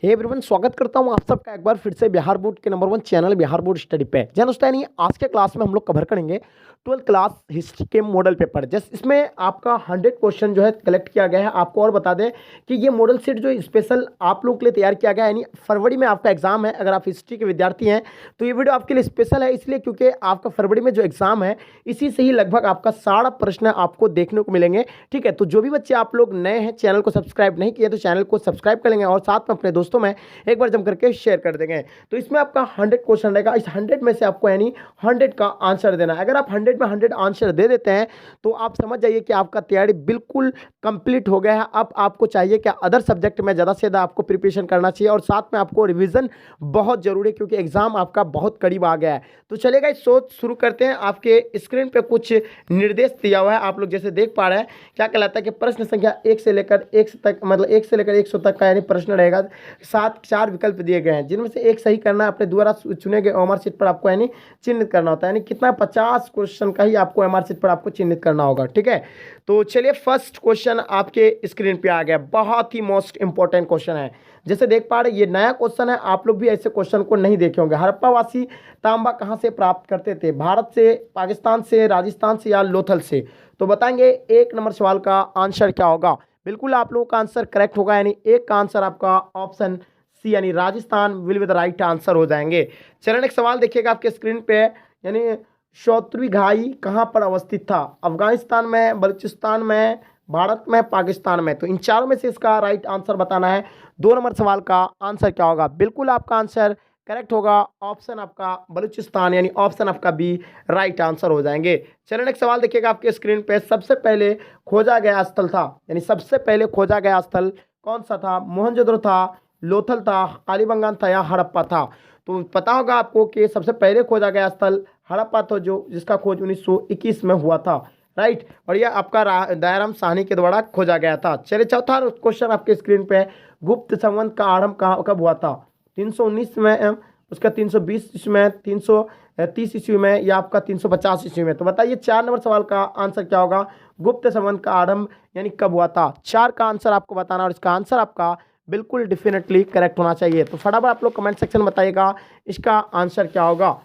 Hey everyone, स्वागत करता हूं आप सबका एक बार फिर से बिहार बोर्ड के number 1 channel Bihar board study पे। जन दोस्तों, यानी आज के क्लास में हम लोग कवर करेंगे 12th क्लास हिस्ट्री के मॉडल पेपर। जस्ट इसमें आपका 100 क्वेश्चन जो है कलेक्ट किया गया है। आपको और बता दें कि ये मॉडल सेट जो स्पेशल आप लोग के लिए तैयार किया गया है, यानी फरवरी में आपका एग्जाम है। अगर आप हिस्ट्री के विद्यार्थी हैं तो ये वीडियो आपके लिए स्पेशल है, इसलिए क्योंकि आपका फरवरी में जो एग्जाम है इसी से ही लगभग आपका 60 प्रश्न आपको देखने को मिलेंगे। ठीक है, तो जो भी बच्चे आप लोग नए हैं, चैनल को सब्सक्राइब नहीं किए तो चैनल को सब्सक्राइब कर लेंगे और साथ में अपने दोस्तों में एक बार जम करके शेयर कर देंगे। तो इसमें आपका 100 क्वेश्चन रहेगा। इस 100 में से आपको यानी 100 का आंसर देना है। अगर आप 100 में 100 आंसर दे देते हैं तो आप समझ जाइए कि आपका तैयारी बिल्कुल कंप्लीट हो गया है। अब आपको चाहिए कि अदर सब्जेक्ट में ज़्यादा से ज़्यादा आपको प्रिपरेशन करना चाहिए और साथ में आपको रिविजन बहुत जरूरी है, क्योंकि एग्जाम आपका बहुत करीब आ गया है। तो चलेगा, इस सोच शुरू करते हैं। आपके स्क्रीन पे कुछ निर्देश दिया हुआ है, आप लोग जैसे देख पा रहे हैं। क्या कहलाता है कि प्रश्न संख्या 1 से लेकर 1 तक, मतलब 1 से लेकर 100 तक का यानी प्रश्न रहेगा। 4 विकल्प दिए गए हैं, जिनमें से एक सही करना है। अपने द्वारा चुने गए ओएमआर शीट पर आपको यानी चिन्हित करना होता है। यानी कितना 50 क्वेश्चन का ही आपको ओएमआर शीट पर आपको चिन्हित करना होगा। ठीक है, तो चलिए फर्स्ट क्वेश्चन आपके स्क्रीन पे आ गया। बहुत ही मोस्ट इंपॉर्टेंट क्वेश्चन है। जैसे देख पा रहे, ये नया क्वेश्चन है, आप लोग भी ऐसे क्वेश्चन को नहीं देखे होंगे। हड़प्पावासी तांबा कहाँ से प्राप्त करते थे? भारत से, पाकिस्तान से, राजस्थान से या लोथल से? तो बताएंगे 1 नंबर सवाल का आंसर क्या होगा। बिल्कुल आप लोगों का आंसर करेक्ट होगा, यानी एक का आंसर आपका ऑप्शन सी यानी Rajasthan will be the right answer हो जाएंगे। चलिए नेक्स्ट सवाल देखिएगा आपके स्क्रीन पे, यानी शौतवी घाई कहाँ पर अवस्थित था? अफगानिस्तान में, बलूचिस्तान में, भारत में, पाकिस्तान में? तो इन चारों में से इसका राइट आंसर बताना है। 2 नंबर सवाल का आंसर क्या होगा? बिल्कुल आपका आंसर करेक्ट होगा, ऑप्शन आपका बलूचिस्तान यानी ऑप्शन आपका बी राइट आंसर हो जाएंगे। चलिए नेक्स्ट सवाल देखिएगा आपके स्क्रीन पे। सबसे पहले खोजा गया स्थल था, यानी सबसे पहले खोजा गया स्थल कौन सा था? मोहनजोदड़ो था, लोथल था, कालीबंगान था या हड़प्पा था? तो पता होगा आपको कि सबसे पहले खोजा गया स्थल हड़प्पा था, जो जिसका खोज 1921 में हुआ था। राइट, और यह आपका दयाराम साहनी के द्वारा खोजा गया था। चलिए चौथा क्वेश्चन आपके स्क्रीन पे है। गुप्त संवत का आरंभ कब हुआ था? 319 में, उसका 320 ईस्वी में, 330 ईस्वी में या आपका 350 ईस्वी में? तो बताइए 4 नंबर सवाल का आंसर क्या होगा? गुप्त संवत का आरंभ यानी कब हुआ था? 4 का आंसर आपको बताना और इसका आंसर आपका बिल्कुल डेफिनेटली करेक्ट होना चाहिए। तो फटाफट आप लोग कमेंट सेक्शन में बताइएगा इसका आंसर क्या होगा।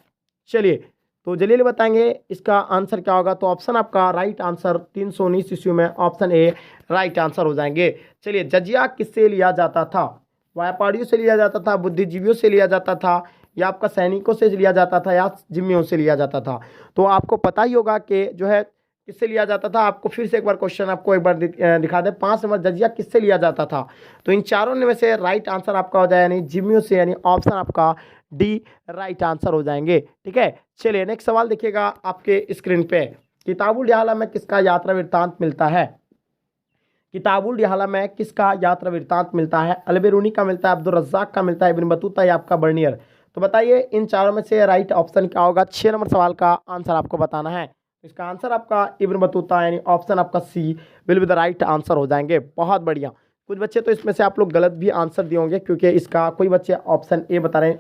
चलिए तो जल्दी बताएंगे इसका आंसर क्या होगा। तो ऑप्शन आपका राइट आंसर 319 ईस्वी में, ऑप्शन ए राइट आंसर हो जाएंगे। चलिए, जजिया किससे लिया जाता था? व्यापारियों से लिया जाता था, बुद्धिजीवियों से लिया जाता था या आपका सैनिकों से लिया जाता था या जिम्मियों से लिया जाता था? तो आपको पता ही होगा कि जो है किससे लिया जाता था। आपको फिर से एक बार क्वेश्चन आपको एक बार दिखा दे। 5 नंबर, जजिया किससे लिया जाता था? तो इन चारों में से राइट आंसर आपका हो जाए यानी जिम्मियों से, यानी ऑप्शन आपका डी राइट आंसर हो जाएंगे। ठीक है, चलिए नेक्स्ट सवाल देखिएगा आपके स्क्रीन पे। किताबुल रिहाला में किसका यात्रा वृत्तांत मिलता है? किताबुल रिहाला में किसका यात्रा वृत्तांत मिलता है? अलबेरूनी का मिलता है, अब्दुल रज्जाक का मिलता है, इब्न बतूता या आपका बर्नियर? तो बताइए इन चारों में से राइट ऑप्शन क्या होगा। 6 नंबर सवाल का आंसर आपको बताना है। इसका आंसर आपका इब्न बतूता यानी ऑप्शन आपका C will be the right answer हो जाएंगे। बहुत बढ़िया। कुछ बच्चे तो इसमें से आप लोग गलत भी आंसर दिए होंगे, क्योंकि इसका कोई बच्चे ऑप्शन ए बता रहे हैं,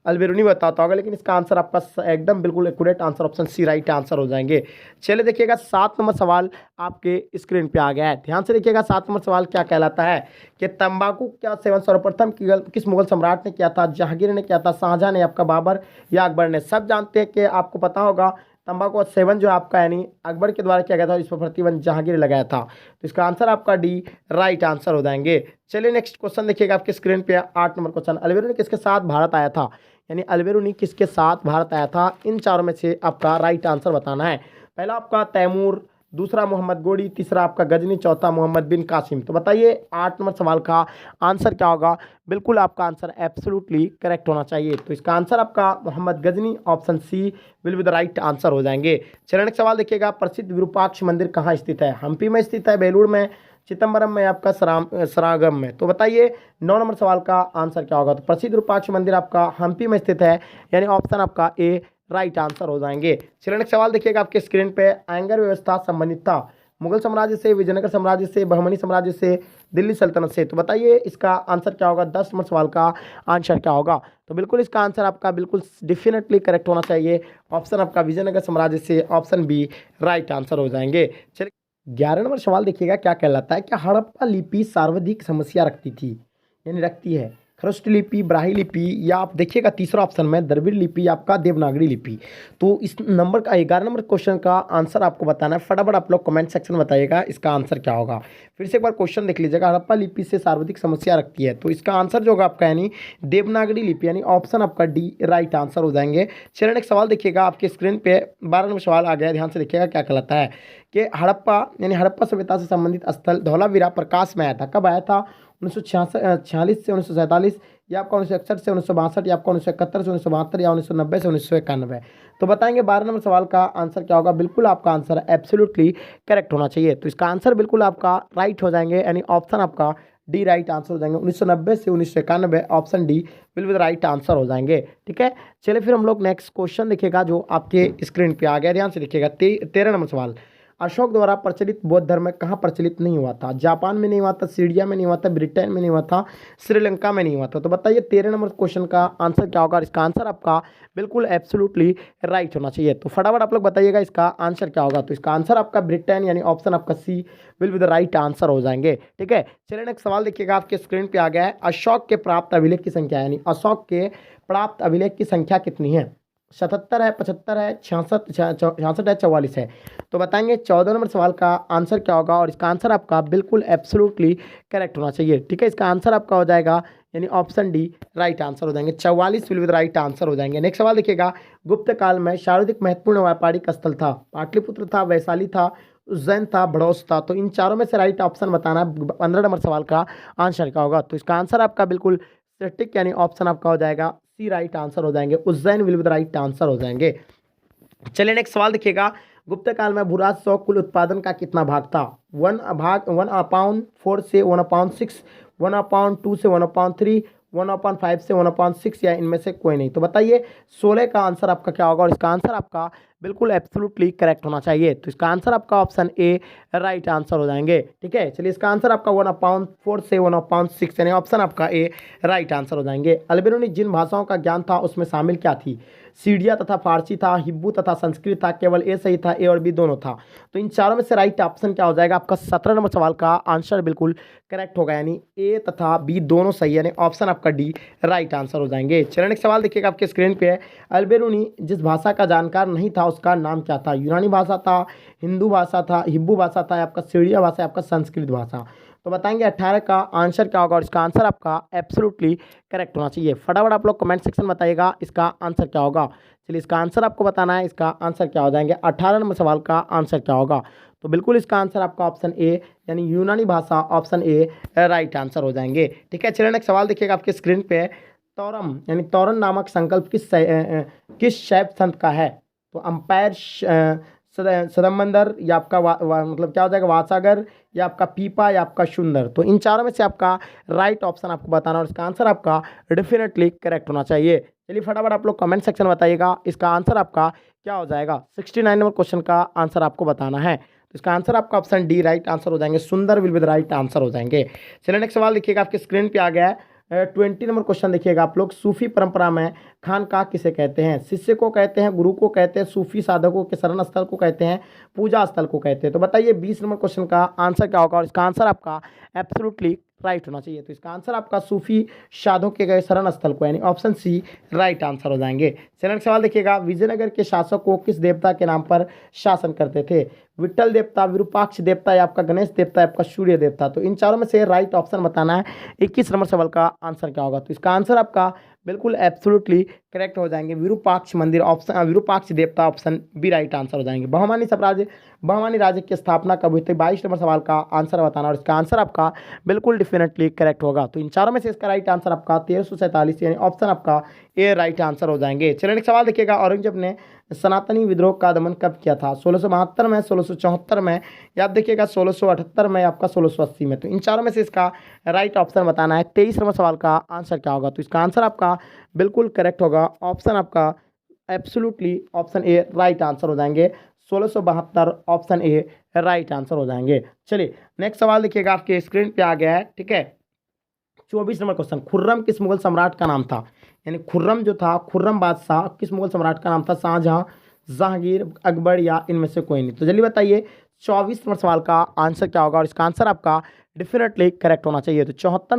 अलबेरूनी बताता होगा, लेकिन इसका आंसर आपका एकदम बिल्कुल accurate answer option C right answer हो जाएंगे। चलिए देखिएगा 7 नंबर सवाल आपके स्क्रीन पे आ गया है। ध्यान से देखिएगा 7 नंबर सवाल क्या कहलाता है कि तंबाकू का सेवन सर्वप्रथम किस मुगल सम्राट ने किया था? जहांगीर ने किया था, शाहजहां ने, आपका बाबर या अकबर ने? सब जानते हैं कि आपको पता होगा तंबाकू का सेवन जो आपका यानी अकबर के द्वारा किया गया था, इस पर प्रतिबंध जहांगीर ने लगाया था। तो इसका आंसर आपका डी राइट आंसर हो जाएंगे। चलिए नेक्स्ट क्वेश्चन देखिएगा आपके स्क्रीन पे। 8 नंबर क्वेश्चन, अलबेरूनी किसके साथ भारत आया था? यानी अलबेरूनी किसके साथ भारत आया था? इन चारों में से आपका राइट आंसर बताना है। पहला आपका तैमूर, दूसरा मोहम्मद गोरी, तीसरा आपका गजनी, चौथा मोहम्मद बिन कासिम? तो बताइए 8 नंबर सवाल का आंसर क्या होगा। बिल्कुल आपका आंसर एब्सोल्युटली करेक्ट होना चाहिए। तो इसका आंसर आपका Mohammad Ghazni, option C will be the right answer हो जाएंगे। चलिए नेक्स्ट सवाल देखिएगा। प्रसिद्ध विरूपाक्ष मंदिर कहाँ स्थित है? हम्पी में स्थित है, बेलूर में, चिदम्बरम में, आपका सरागम में? तो बताइए 9 नंबर सवाल का आंसर क्या होगा। तो प्रसिद्ध विरूपाक्ष मंदिर आपका हम्पी में स्थित है, यानी ऑप्शन आपका ए राइट आंसर हो जाएंगे। चलिए नेक्स्ट सवाल देखिएगा आपके स्क्रीन पे। आयंगर व्यवस्था संबंधित था मुगल साम्राज्य से, विजयनगर साम्राज्य से, बहमनी साम्राज्य से, दिल्ली सल्तनत से? तो बताइए इसका आंसर क्या होगा। 10 नंबर सवाल का आंसर क्या होगा। तो बिल्कुल इसका आंसर आपका बिल्कुल डेफिनेटली करेक्ट होना चाहिए। ऑप्शन आपका विजयनगर साम्राज्य से, ऑप्शन बी राइट आंसर हो जाएंगे। चलिए 11 नंबर सवाल देखिएगा क्या कहलाता है कि हड़प्पा लिपि सर्वाधिक समस्या रखती थी, यानी रखती है? खरष्ट लिपि, ब्राह्मी लिपि, या आप देखिएगा तीसरा ऑप्शन में द्रविड़ लिपि, आपका देवनागरी लिपि। तो इस नंबर का 11 नंबर क्वेश्चन का आंसर आपको बताना है। फटाफट आप लोग कमेंट सेक्शन में बताइएगा इसका आंसर क्या होगा। फिर से एक बार क्वेश्चन देख लीजिएगा, हड़प्पा लिपि से सर्वाधिक समस्या रखती है, तो इसका आंसर जो होगा आपका यानी देवनागरी लिपि, यानी ऑप्शन आपका डी राइट आंसर हो जाएंगे। चलिए नेक्स्ट सवाल देखिएगा, आपके स्क्रीन पे 12 नंबर सवाल आ गया, ध्यान से देखिएगा क्या कहलाता है कि हड़प्पा यानी हड़प्पा सभ्यता से संबंधित स्थल धौलावीरा प्रकाश में आया था। कब आया था? 1946 से 1947, या आपका 1961 से 1962, या आपका 1971 से 1972, या 1990 से 1991। तो बताएंगे 12 नंबर सवाल का आंसर क्या होगा। बिल्कुल आपका आंसर एब्सोल्युटली करेक्ट होना चाहिए। तो इसका आंसर बिल्कुल आपका राइट हो जाएंगे, यानी ऑप्शन आपका डी राइट आंसर हो जाएंगे। 1990 से 1991 ऑप्शन डी बिल्कुल राइट आंसर हो जाएंगे। ठीक है, चलिए फिर हम लोग नेक्स्ट क्वेश्चन देखिएगा जो आपके स्क्रीन पे आ गया, ध्यान से देखिएगा। 13 नंबर सवाल, अशोक द्वारा प्रचलित बौद्ध धर्म कहाँ प्रचलित नहीं हुआ था? जापान में नहीं हुआ था, सीरिया में नहीं हुआ था, ब्रिटेन में नहीं हुआ था, श्रीलंका में नहीं हुआ था। तो बताइए 13 नंबर क्वेश्चन का आंसर क्या होगा। इसका आंसर आपका बिल्कुल एब्सोल्युटली राइट होना चाहिए। तो फटाफट आप लोग बताइएगा इसका आंसर क्या होगा। तो इसका आंसर आपका ब्रिटेन, यानी ऑप्शन आपका C will be the right answer हो जाएंगे। ठीक है, चलिए नेक्स्ट सवाल देखिएगा, आपके स्क्रीन पे आ गया है। अशोक के प्राप्त अभिलेख की संख्या, यानी अशोक के प्राप्त अभिलेख की संख्या कितनी है? 77 है, 75 है, 66 66 है, 44 है। तो बताएंगे 14 नंबर सवाल का आंसर क्या होगा, और इसका आंसर आपका बिल्कुल एब्सोल्युटली करेक्ट होना चाहिए। ठीक है, इसका आंसर आपका हो जाएगा यानी ऑप्शन डी राइट आंसर हो जाएंगे। 44 will be the right answer हो जाएंगे। नेक्स्ट सवाल देखिएगा, गुप्त काल में सर्वाधिक महत्वपूर्ण व्यापारिक स्थल था? पाटलिपुत्र था, वैशाली था, उज्जैन था, बड़ौस था। तो इन चारों में से राइट ऑप्शन बताना है। 15 नंबर सवाल का आंसर क्या होगा। तो इसका आंसर आपका बिल्कुल सटीक यानी ऑप्शन आपका हो जाएगा सी राइट आंसर हो जाएंगे। Ujjain will be the right answer हो जाएंगे। चलिए नेक्स्ट सवाल देखिएगा, गुप्त काल में भूराजस्व कुल उत्पादन का कितना भाग था? 1/4 से 1/6, 1/2 से 1/3, 1/5 से 1/6, या इनमें से कोई नहीं। तो बताइए 16 का आंसर आपका क्या होगा, और इसका आंसर आपका बिल्कुल एब्सोल्युटली करेक्ट होना चाहिए। तो इसका आंसर आपका ऑप्शन ए राइट आंसर हो जाएंगे। ठीक है, चलिए इसका आंसर आपका 1/4 से 1/6, यानी ऑप्शन आपका ए राइट आंसर हो जाएंगे। अल्बेरुनी जिन भाषाओं का ज्ञान था उसमें शामिल क्या थी? सीरिया तथा फारसी था, हिब्बू तथा संस्कृत था, केवल ए सही था, ए और बी दोनों था। तो इन चारों में से राइट ऑप्शन क्या हो जाएगा आपका? 17 नंबर सवाल का आंसर बिल्कुल करेक्ट होगा, यानी ए तथा बी दोनों सही, यानी ऑप्शन आपका डी राइट आंसर हो जाएंगे। चलिए नेक्स्ट सवाल देखिएगा, आपके स्क्रीन पे है। अल्बेरुनी जिस भाषा का जानकार नहीं था उसका नाम क्या था? यूनानी भाषा था, हिंदू भाषा था, हिब्बू भाषा था, आपका सीरिया भाषा, आपका संस्कृत भाषा। तो बताएंगे 18 का आंसर क्या होगा, और इसका आंसर आपका एब्सोल्युटली करेक्ट होना चाहिए। फटाफट आप लोग कमेंट सेक्शन में बताइएगा इसका आंसर क्या होगा। चलिए इसका आंसर आपको बताना है, इसका आंसर क्या हो जाएंगे। 18 नंबर सवाल का आंसर क्या होगा। तो बिल्कुल इसका आंसर आपका ऑप्शन ए यानी यूनानी भाषा, ऑप्शन ए राइट आंसर हो जाएंगे। ठीक है, चलिए नेक्स्ट सवाल देखिएगा, आपके स्क्रीन पे तौरम यानी तौरन नामक संकल्प किस शैव संत का है? तो अंपायर, सदमंदर, या आपका मतलब क्या हो जाएगा वासागर, या आपका पीपा, या आपका सुंदर। तो इन चारों में से आपका राइट ऑप्शन आपको बताना, और इसका आंसर आपका डेफिनेटली करेक्ट होना चाहिए। चलिए फटाफट आप लोग कमेंट सेक्शन में बताइएगा इसका आंसर आपका क्या हो जाएगा। 69 नंबर क्वेश्चन का आंसर आपको बताना है। तो इसका आंसर आपका ऑप्शन डी राइट आंसर हो जाएंगे। सुंदर will be the right answer हो जाएंगे। चलिए नेक्स्ट सवाल देखिएगा, आपके स्क्रीन पे आ गया है। 20 नंबर क्वेश्चन देखिएगा आप लोग, सूफी परंपरा में खानकाह किसे कहते हैं? शिष्य को कहते हैं, गुरु को कहते हैं, सूफी साधकों के शरण स्थल को कहते हैं, पूजा स्थल को कहते हैं। तो बताइए 20 नंबर क्वेश्चन का आंसर क्या होगा, और इसका आंसर आपका एब्सोल्युटली राइट होना चाहिए। तो इसका आंसर आपका सूफी साधकों के गए शरण स्थल को, यानी ऑप्शन सी राइट आंसर हो जाएंगे। चलिए सवाल देखिएगा, विजयनगर के शासक को किस देवता के नाम पर शासन करते थे? विट्ठल देवता, विरूपाक्ष देवता, या आपका गणेश देवता, या आपका सूर्य देवता। तो इन चारों में से राइट ऑप्शन बताना है। 21 नंबर सवाल का आंसर क्या होगा। तो इसका आंसर आपका बिल्कुल एब्सोल्युटली करेक्ट हो जाएंगे। विरूपाक्ष मंदिर, ऑप्शन विरूपाक्ष देवता, ऑप्शन बी राइट आंसर हो जाएंगे। बहुमानी राज्य की स्थापना कब हुई थी? 22 नंबर सवाल का आंसर बताना, और इसका आंसर आपका बिल्कुल डेफिनेटली करेक्ट होगा। तो इन चारों में से इसका राइट आंसर आपका 1347, यानी ऑप्शन आपका ए राइट आंसर हो जाएंगे। चलिए नेक्स्ट सवाल देखिएगा, औरंगजेब ने सनातनी विद्रोह का दमन कब किया था? 1672 में, 1674 में, या आप देखिएगा 1678 में, आपका 1680 में। तो इन चारों में से इसका राइट ऑप्शन बताना है। 23 नंबर सवाल का आंसर क्या होगा। तो इसका आंसर आपका बिल्कुल करेक्ट होगा, ऑप्शन आपका absolutely option A right answer हो जाएंगे। 1672 ऑप्शन ए राइट आंसर हो जाएंगे। चलिए नेक्स्ट सवाल देखिएगा, आपके स्क्रीन पे आ गया है। ठीक है, 24 नंबर क्वेश्चन, खुर्रम किस मुगल सम्राट का नाम था? यानी खुर्रम जो था, खुर्रम बादशाह किस मुगल सम्राट का नाम था? शाहजहां, जहांगीर, अकबर, या इनमें से कोई नहीं। तो जल्दी बताइए 24 नंबर सवाल का आंसर क्या होगा और इसका आंसर आपका डेफिनेटली करेक्ट होना चाहिए। तो 24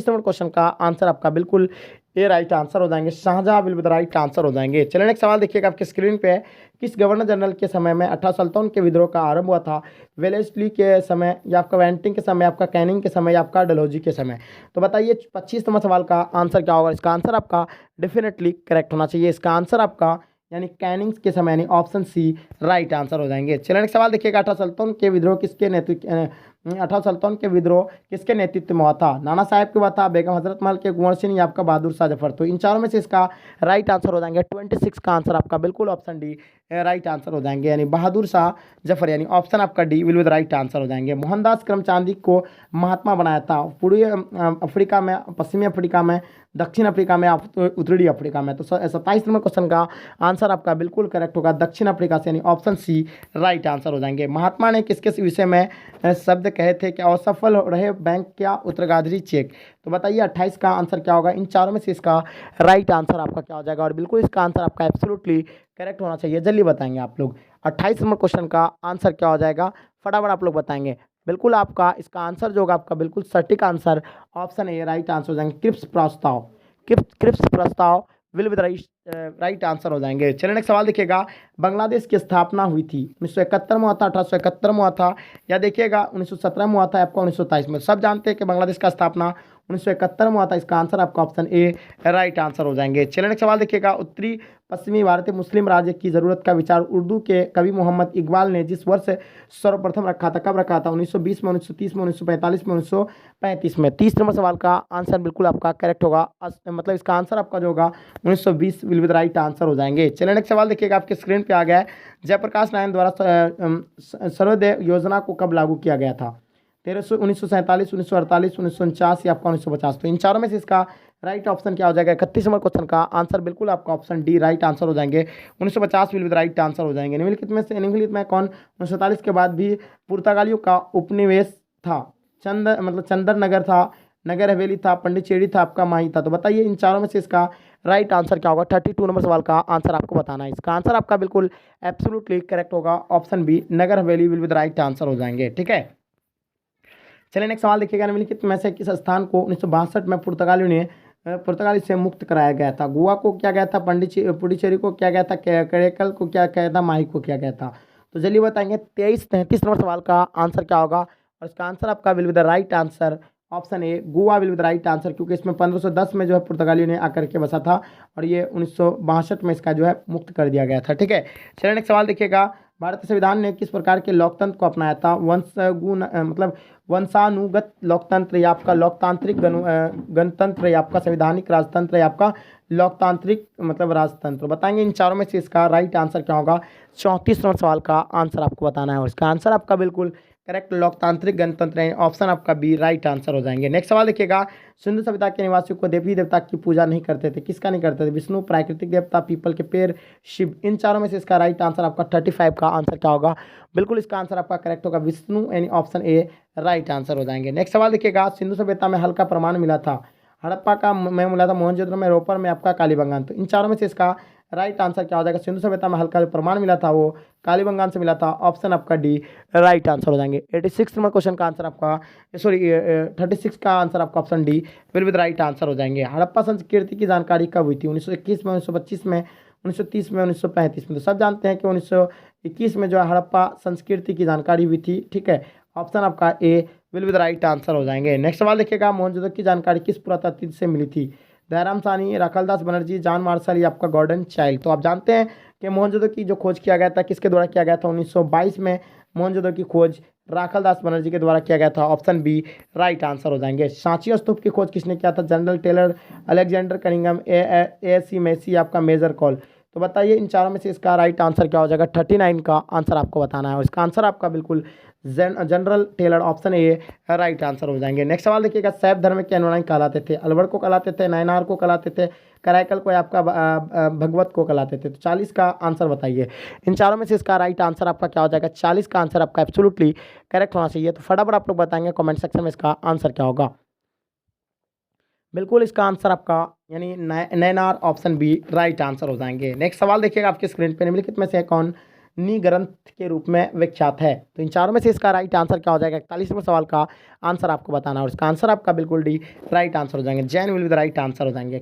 नंबर क्वेश्चन का आंसर आपका बिल्कुल ये राइट आंसर हो जाएंगे, Shah Jahan will be the right answer हो जाएंगे। चलिए नेक्स्ट सवाल देखिएगा आपके स्क्रीन पे है, किस गवर्नर जनरल के समय में 18 के विद्रोह का आरंभ हुआ था? वेलेस्ली के समय या आपका वेंटिंग के समय, आपका कैनिंग के समय या आपका डलहौजी के समय? तो बताइए 25 नंबर सवाल का आंसर क्या होगा? इसका आंसर आपका डेफिनेटली करेक्ट होना चाहिए। इसका आंसर आपका यानी कैनिंग्स के समय यानी ऑप्शन सी राइट आंसर हो जाएंगे। चलिए नेक्स्ट सवाल देखिएगा, 18 के विद्रोह किसके नेतृत्व में हुआ था? नाना साहब के हुआ था, बेगम हजरत महल के, कुंवर सिंह या आपका बहादुर शाह जफर? तो इन चारों में से इसका राइट आंसर हो जाएंगे 26 का आंसर आपका बिल्कुल ऑप्शन डी राइट आंसर हो जाएंगे, यानी बहादुर शाह जफर, यानी ऑप्शन आपका D will be the right answer हो जाएंगे। मोहनदास करमचंद को महात्मा बनाया था? पूर्वी अफ्रीका में, पश्चिमी अफ्रीका में, दक्षिण अफ्रीका में, उत्तरी अफ्रीका में? तो 27 नंबर क्वेश्चन का आंसर आपका बिल्कुल करेक्ट होगा दक्षिण अफ्रीका से, यानी ऑप्शन सी राइट आंसर हो जाएंगे। महात्मा ने किसके विषय में शब्द कहे थे कि असफल रहे बैंक क्या उत्तराधिकारी चेक? तो बताइए 28 का आंसर क्या होगा? इन चारों में से इसका राइट आंसर आपका क्या हो जाएगा? और बिल्कुल इसका आंसर आपका एब्सोल्युटली करेक्ट होना चाहिए, जल्दी बताएंगे आप लोग। 28 नंबर क्वेश्चन का आंसर क्या हो जाएगा? फटाफट आप लोग बताएंगे। बिल्कुल आपका इसका आंसर जो होगा आपका बिल्कुल सटीक answer option A right answer हो जाएंगे, क्रिप्स प्रस्ताव। क्रिप्स प्रस्ताव will be the right answer हो जाएंगे। चलिए नेक्स्ट सवाल देखिएगा, बांग्लादेश की स्थापना हुई थी 1971 में हुआ था, 1871 में हुआ था, या देखिएगा 1917 में हुआ था, आपका 1927 में? सब जानते हैं कि बांग्लादेश का स्थापना 1971 में हुआ था। इसका आंसर आपका ऑप्शन ए राइट आंसर हो जाएंगे। चलिए नेक्स्ट सवाल देखिएगा, उत्तरी पश्चिमी भारतीय मुस्लिम राज्य की जरूरत का विचार उर्दू के कवि मोहम्मद इकबाल ने जिस वर्ष सर्वप्रथम रखा था, कब रखा था? 1920 में, 1930 में, 1945 में, 1935 में? 30 नंबर सवाल का आंसर बिल्कुल आपका करेक्ट होगा, मतलब इसका आंसर आपका जो होगा 1920 will be the right answer हो जाएंगे। चलिए नेक्स्ट सवाल देखिएगा, आपके स्क्रीन पे आ गया है, जयप्रकाश नारायण द्वारा सर्वोदय योजना को कब लागू किया गया था? 1947, 1948, 1949 या आपका 1950? तो इन चारों में से इसका राइट ऑप्शन क्या हो जाएगा? 31 नंबर क्वेश्चन का आंसर बिल्कुल आपका ऑप्शन डी राइट आंसर हो जाएंगे, 1950 will be the right answer हो जाएंगे। निम्नलिखित में कौन 1947 के बाद भी पुर्तगालियों का उपनिवेश था? चंदर नगर था, नगर हवेली था, पंडिचेरी था, आपका माही था? तो बताइए इन चारों में से इसका राइट आंसर क्या होगा? 32 नंबर सवाल का आंसर आपको बताना है। इसका आंसर आपका बिल्कुल एब्सोल्युटली करेक्ट होगा, option B Nagar Haveli will be the right answer हो जाएंगे। ठीक है, चलिए नेक्स्ट सवाल देखिएगा, निम्नलिखित में से किस स्थान को 1962 में पुर्तगाली से मुक्त कराया गया था? गोवा को किया गया था, पुडुचेरी को किया गया था, करेकल को क्या गया था, माही को किया गया था? तो जल्दी बताएंगे। 33 नंबर सवाल का आंसर क्या होगा? और इसका आंसर आपका will be the right answer option A Goa will be the right answer, क्योंकि इसमें 1510 में जो है पुर्तगालियों ने आकर के बसा था और ये 1962 में इसका जो है मुक्त कर दिया गया था। ठीक है, चलिए नेक्स्ट सवाल देखिएगा, भारतीय संविधान ने किस प्रकार के लोकतंत्र को अपनाया था? मतलब वंशानुगत लोकतंत्र या आपका लोकतांत्रिक गणतंत्र या आपका संवैधानिक राजतंत्र या आपका लोकतांत्रिक मतलब राजतंत्र? बताएंगे इन चारों में से इसका राइट आंसर क्या होगा? 34 नंबर सवाल का आंसर आपको बताना है और इसका आंसर आपका बिल्कुल करेक्ट लोकतांत्रिक गणतंत्र है, ऑप्शन आपका बी राइट आंसर हो जाएंगे। नेक्स्ट सवाल देखिएगा, सिंधु सभ्यता के निवासियों को देवी देवता की पूजा नहीं करते थे, किसका नहीं करते थे? विष्णु, प्राकृतिक देवता, पीपल के पेड़, शिव? इन चारों में से इसका राइट आंसर आपका 35 का आंसर क्या होगा? बिल्कुल इसका आंसर आपका करेक्ट होगा विष्णु, यानी ऑप्शन ए राइट आंसर हो जाएंगे। नेक्स्ट सवाल देखिएगा, सिंधु सभ्यता में हल का प्रमाण मिला था? हड़प्पा का में मिला था, मोहनजोदड़ो में, रोपर में, आपका कालीबंगान? तो इन चारों में से इसका राइट आंसर क्या हो जाएगा? सिंधु सभ्यता में हल का जो प्रमाण मिला था वो कालीबंगान से मिला था, ऑप्शन आपका डी राइट आंसर हो जाएंगे। 86 नंबर क्वेश्चन का आंसर आपका 36 का आंसर आपका option D will be the right answer हो जाएंगे। हड़प्पा संस्कृति की जानकारी कब हुई थी? 1921 में, 1925 में, 1930 में, 1935 में? तो सब जानते हैं कि 1921 में जो है हड़प्पा संस्कृति की जानकारी हुई थी। ठीक है, ऑप्शन आपका A will be the right answer हो जाएंगे। नेक्स्ट सवाल देखिएगा, मोहनजोदड़ो की जानकारी किस पुरातत्वविद से मिली थी? दयाराम साहनी, राखालदास बनर्जी, जॉन मार्शल या आपका गॉर्डन चाइल्ड? तो आप जानते हैं कि मोहनजोदड़ो की जो खोज किया गया था किसके द्वारा किया गया था? 1922 में मोहनजोदड़ो की खोज राखालदास बनर्जी के द्वारा किया गया था, ऑप्शन बी राइट आंसर हो जाएंगे। सांची स्तूप की खोज किसने किया था? जनरल टेलर, अलेक्जेंडर कनिंघम, ए सी मैसी, आपका मेजर कॉल? तो बताइए इन चारों में से इसका राइट आंसर क्या हो जाएगा? 39 का आंसर आपको बताना है और इसका आंसर आपका बिल्कुल General Taylor, option A right answer हो जाएंगे। नेक्स्ट सवाल देखिएगा, शैव धर्म के अनुयायी कहलाते थे? अलवर को कहलाते थे, नयनार को कहलाते थे, कराईकल को या आपका भगवत को कहलाते थे? तो 40 का आंसर बताइए। इन चारों में से इसका राइट आंसर आपका क्या हो जाएगा? 40 का आंसर आपका एब्सोल्युटली करेक्ट होना चाहिए। तो फटाफट आप लोग बताएंगे कमेंट सेक्शन में इसका आंसर क्या होगा? बिल्कुल इसका आंसर आपका यानी Nayanar, option B right answer हो जाएंगे। नेक्स्ट सवाल देखिएगा आपकी स्क्रीन पे, निम्नलिखित में से कौन ग्रंथ के रूप में विख्यात है। तो इन चारों में से इसका राइट आंसर क्या हो जाएगा? 41वें सवाल का आंसर आपको बताना है और इसका आंसर आपका बिल्कुल डी राइट आंसर हो जाएंगे। Jain will be the right answer हो जाएंगे।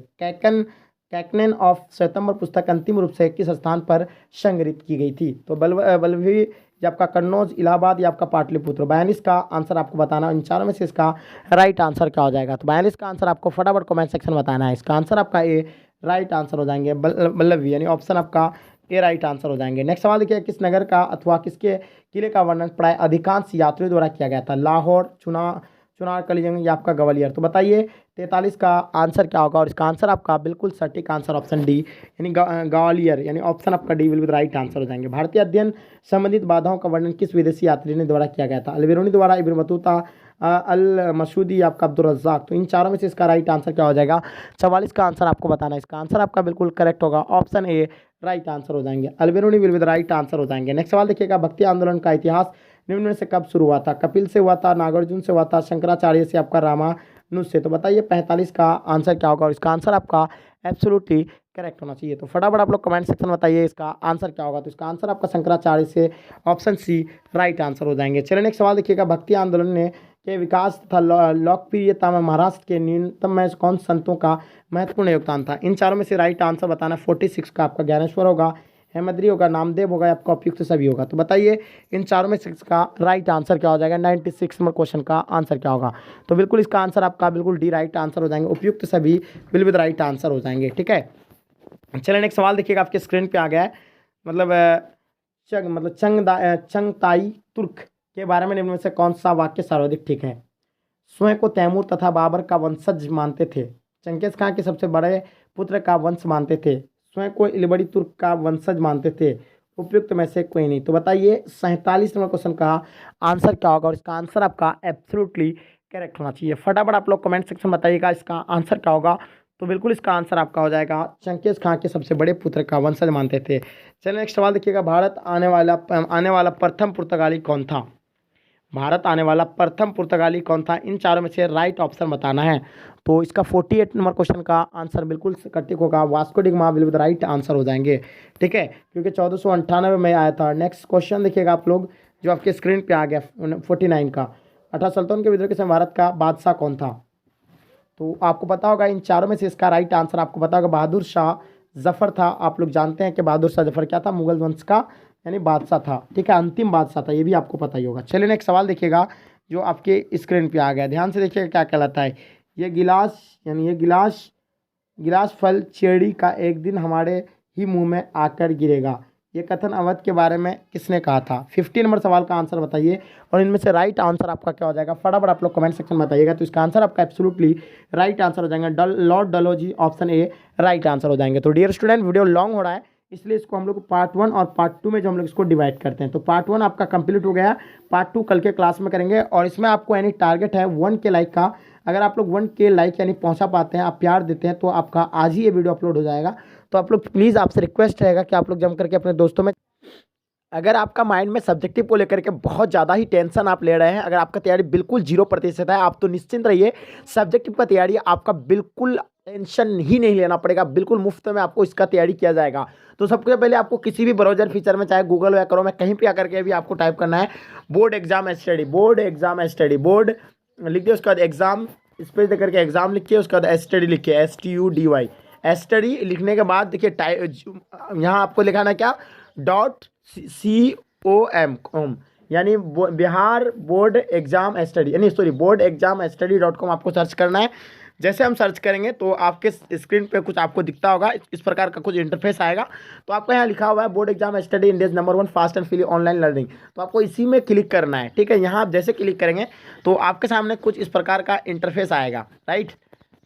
कैकनन ऑफ श्वेतंबर पुस्तक अंतिम रूप से किस स्थान पर संग्रहित की गई थी? तो बल्लभी, ये आपका कन्नौज, इलाहाबाद, या आपका पाटलिपुत्र। 42 का आंसर आपको बताना है। इन चारों में से इसका राइट आंसर क्या हो जाएगा? तो 42 का आंसर आपको फटाफट कमेंट सेक्शन में बताना है। इसका आंसर आपका ए राइट आंसर हो जाएंगे। बल्लभी यानी ऑप्शन आपका ए राइट आंसर हो जाएंगे। नेक्स्ट सवाल देखिए, किस नगर का अथवा किसके किले का वर्णन प्राय अधिकांश यात्रियों द्वारा किया गया था? लाहौर, चुनार, कलिंग, या आपका ग्वालियर। तो बताइए 43 का आंसर क्या होगा? और इसका आंसर आपका बिल्कुल सटीक आंसर ऑप्शन डी यानी ग्वालियर यानी ऑप्शन आपका D will be the right answer हो जाएंगे। भारतीय अध्ययन संबंधित बाधाओं का वर्णन किस विदेशी यात्री ने द्वारा किया गया था? अलबेरुनी द्वारा, इब्न बतूता, अल मसूदी, आपका अब्दुल रज़्ज़ाक। तो इन चारों में से इसका राइट आंसर क्या हो जाएगा? 44 का आंसर आपको बताना है। इसका आंसर आपका बिल्कुल करेक्ट होगा, ऑप्शन ए राइट आंसर हो जाएंगे। Alberuni will be the right answer हो जाएंगे। नेक्स्ट सवाल देखिएगा, भक्ति आंदोलन का इतिहास निम्न में से कब शुरू हुआ था? कपिल से हुआ था, नागार्जुन से हुआ था, शंकराचार्य से, आपका रामानुज से। तो बताइए 45 का आंसर क्या होगा? और इसका आंसर आपका एब्सोल्युटली करेक्ट होना चाहिए। तो फटाफट आप लोग कमेंट सेक्शन में बताइए इसका आंसर क्या होगा? तो इसका आंसर आपका शंकराचार्य से, ऑप्शन सी राइट आंसर हो जाएंगे। चलिए नेक्स्ट सवाल देखिएगा, भक्ति आंदोलन ने के विकास तथा लोकप्रियता में महाराष्ट्र के न्यूनतम में कौन संतों का महत्वपूर्ण योगदान था? इन चारों में से राइट आंसर बताना। 46 का आपका ज्ञानेश्वर होगा, हेमद्री होगा, नामदेव होगा, आपका उपयुक्त सभी होगा। तो बताइए इन चारों में से इसका राइट आंसर क्या हो जाएगा? 96 नंबर क्वेश्चन का आंसर क्या होगा? तो बिल्कुल इसका आंसर आपका बिल्कुल डी राइट आंसर हो जाएंगे। उपयुक्त सभी will be the right answer हो जाएंगे। ठीक है, चलिए नेक्स्ट सवाल देखिएगा, आपके स्क्रीन पे आ गया है। चंगताई तुर्क के बारे में निम्न में से कौन सा वाक्य सर्वाधिक ठीक है? स्वयं को तैमूर तथा बाबर का वंशज मानते थे, चंगेज खां के सबसे बड़े पुत्र का वंश मानते थे, स्वयं को इलबड़ी तुर्क का वंशज मानते थे, उपयुक्त में से कोई नहीं। तो बताइए 47 नंबर क्वेश्चन का आंसर क्या होगा? और इसका आंसर आपका एब्सोल्युटली करेक्ट होना चाहिए। फटाफट आप लोग कमेंट सेक्शन में बताइएगा इसका आंसर क्या होगा? तो बिल्कुल इसका आंसर आपका हो जाएगा, चंगेज खां के सबसे बड़े पुत्र का वंशज मानते थे। चलिए नेक्स्ट सवाल देखिएगा, भारत आने वाला प्रथम पुर्तगाली कौन था? भारत आने वाला प्रथम पुर्तगाली कौन था? इन चारों में से राइट ऑप्शन बताना है। तो इसका 48 नंबर क्वेश्चन का आंसर बिल्कुल सटीक होगा, Vasco D gamma will be the right answer हो जाएंगे। ठीक है, क्योंकि 1498 में आया था। नेक्स्ट क्वेश्चन देखिएगा आप लोग, जो आपके स्क्रीन पे आ गया 49 का, 18 सल्तनत के विद्रोह के समय भारत का बादशाह कौन था? तो आपको पता होगा इन चारों में से इसका राइट आंसर आपको पता होगा, बहादुर शाह जफर था। आप लोग जानते हैं कि बहादुर शाह जफर क्या था? मुगल वंश का यानी बादशाह था। ठीक है, अंतिम बादशाह था, ये भी आपको पता ही होगा। चलिए नेक्स्ट सवाल देखिएगा, जो आपके स्क्रीन पे आ गया, ध्यान से देखिएगा क्या कहलाता है। ये गिलास यानी ये गिलास फल चेड़ी का एक दिन हमारे ही मुंह में आकर गिरेगा, ये कथन अवध के बारे में किसने कहा था? 50 नंबर सवाल का आंसर बताइए और इनमें से राइट आंसर आपका क्या हो जाएगा? फटाफट आप लोग कमेंट सेक्शन में बताइएगा। तो इसका आंसर आपका एब्सोल्युटली राइट आंसर हो जाएगा, Lord Dalhousie, option A right answer हो जाएंगे। तो डियर स्टूडेंट, वीडियो लॉन्ग हो रहा है, इसलिए इसको हम लोग पार्ट 1 और पार्ट 2 में जो हम लोग इसको डिवाइड करते हैं। तो पार्ट 1 आपका कंप्लीट हो गया, पार्ट 2 कल के क्लास में करेंगे। और इसमें आपको यानी टारगेट है 1K लाइक का। अगर आप लोग 1K लाइक यानी पहुंचा पाते हैं, आप प्यार देते हैं, तो आपका आज ही ये वीडियो अपलोड हो जाएगा। तो आप लोग प्लीज़, आपसे रिक्वेस्ट रहेगा कि आप लोग जम करके अपने दोस्तों में, अगर आपका माइंड में सब्जेक्टिव को लेकर के बहुत ज़्यादा ही टेंशन आप ले रहे हैं, अगर आपका तैयारी बिल्कुल 0% है, आप तो निश्चिंत रहिए, सब्जेक्टिव का तैयारी आपका बिल्कुल टेंशन ही नहीं लेना पड़ेगा, बिल्कुल मुफ्त में आपको इसका तैयारी किया जाएगा। तो सबसे पहले आपको किसी भी ब्राउजर फीचर में, चाहे गूगल या क्रोम में, कहीं पे आकर के भी आपको टाइप करना है board exam study, board exam study, board लिख दिए, उसके बाद एग्जाम स्पेस देकर के एग्जाम लिखिए, उसके बाद स्टडी लिखिए, STUDY स्टडी लिखने के बाद देखिए यहाँ आपको लिखाना क्या, .com यानी बिहार बोर्ड एग्जाम स्टडी यानी बोर्ड एग्जाम स्टडी.com आपको सर्च करना है। जैसे हम सर्च करेंगे तो आपके स्क्रीन पे कुछ आपको दिखता होगा, इस प्रकार का कुछ इंटरफेस आएगा। तो आपको यहाँ लिखा हुआ है board exam study India number 1 fast and free online learning, तो आपको इसी में क्लिक करना है। ठीक है, यहाँ आप जैसे क्लिक करेंगे तो आपके सामने कुछ इस प्रकार का इंटरफेस आएगा, राइट।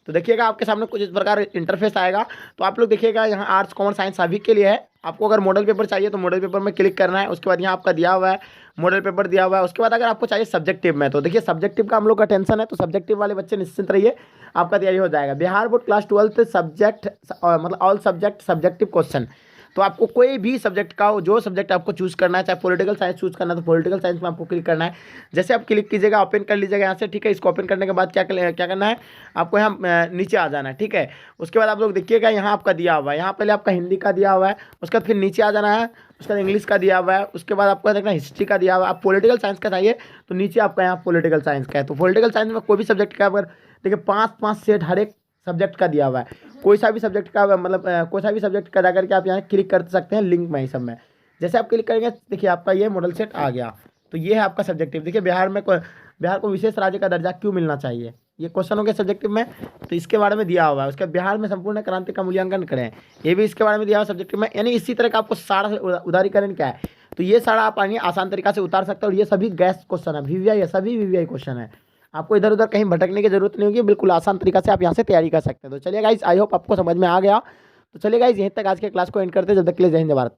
तो देखिएगा आपके सामने कुछ इस प्रकार इंटरफेस आएगा। तो आप लोग देखिएगा यहाँ आर्ट्स कॉमर्स साइंस सभी के लिए है। आपको अगर मॉडल पेपर चाहिए तो मॉडल पेपर में क्लिक करना है, उसके बाद यहाँ आपका दिया हुआ है मॉडल पेपर दिया हुआ है। उसके बाद अगर आपको चाहिए सब्जेक्टिव में, तो देखिए सब्जेक्टिव का हम लोग का टेंशन है, तो सब्जेक्टिव वाले बच्चे निश्चिंत रहिए, आपका तैयारी हो जाएगा। बिहार बोर्ड क्लास 12 सब्जेक्ट मतलब ऑल सब्जेक्ट सब्जेक्टिव क्वेश्चन, तो आपको कोई भी सब्जेक्ट का जो सब्जेक्ट आपको चूज़ करना है, चाहे पॉलिटिकल साइंस चूज़ करना है तो पॉलिटिकल साइंस में आपको क्लिक करना है। जैसे आप क्लिक कीजिएगा, ओपन कर लीजिएगा यहाँ से, ठीक है। इसको ओपन करने के बाद क्या करना है, आपको यहाँ नीचे आ जाना है, ठीक है। उसके बाद आप लोग देखिएगा यहाँ आपका दिया हुआ है, यहाँ पहले आपका हिंदी का दिया हुआ है, उसके बाद फिर नीचे आ जाना है, उसके बाद इंग्लिश का दिया हुआ है, उसके बाद आपको देखना हिस्ट्री का दिया हुआ है। आप पॉलिटिकल साइंस का चाहिए तो नीचे आपका यहाँ पॉलिटिकल साइंस का है। तो पॉलिटिकल साइंस में कोई भी सब्जेक्ट का अगर देखिए 5-5 सेट हर एक सब्जेक्ट का दिया हुआ है, कोई सा भी सब्जेक्ट का मतलब कोई सा भी सब्जेक्ट का जा करके आप यहाँ क्लिक कर सकते हैं लिंक में ही सब में। जैसे आप क्लिक करेंगे देखिए आपका ये मॉडल सेट आ गया। तो ये है आपका सब्जेक्टिव। देखिए बिहार को विशेष राज्य का दर्जा क्यों मिलना चाहिए, ये क्वेश्चन हो गया सब्जेक्टिव में, तो इसके बारे में दिया हुआ है। उसके बिहार में संपूर्ण क्रांति का मूल्यांकन करें, ये भी इसके बारे में दिया हुआ सब्जेक्टिव में। यानी इसी तरह का आपको सारा उदारीकरण क्या है, तो ये सारा आप आगे आसान तरीका से उतार सकते हो। और ये सभी गैस क्वेश्चन है, वीवीआई है, सभी वीवीआई क्वेश्चन है। आपको इधर उधर कहीं भटकने की जरूरत नहीं होगी, बिल्कुल आसान तरीका से आप यहाँ से तैयारी कर सकते हैं। तो चलिए गाइस, आई होप आपको समझ में आ गया। तो चलिए गाइस, यहीं तक आज के क्लास को एंड करते हैं। जब तक के लिए जय हिंद, जय भारत।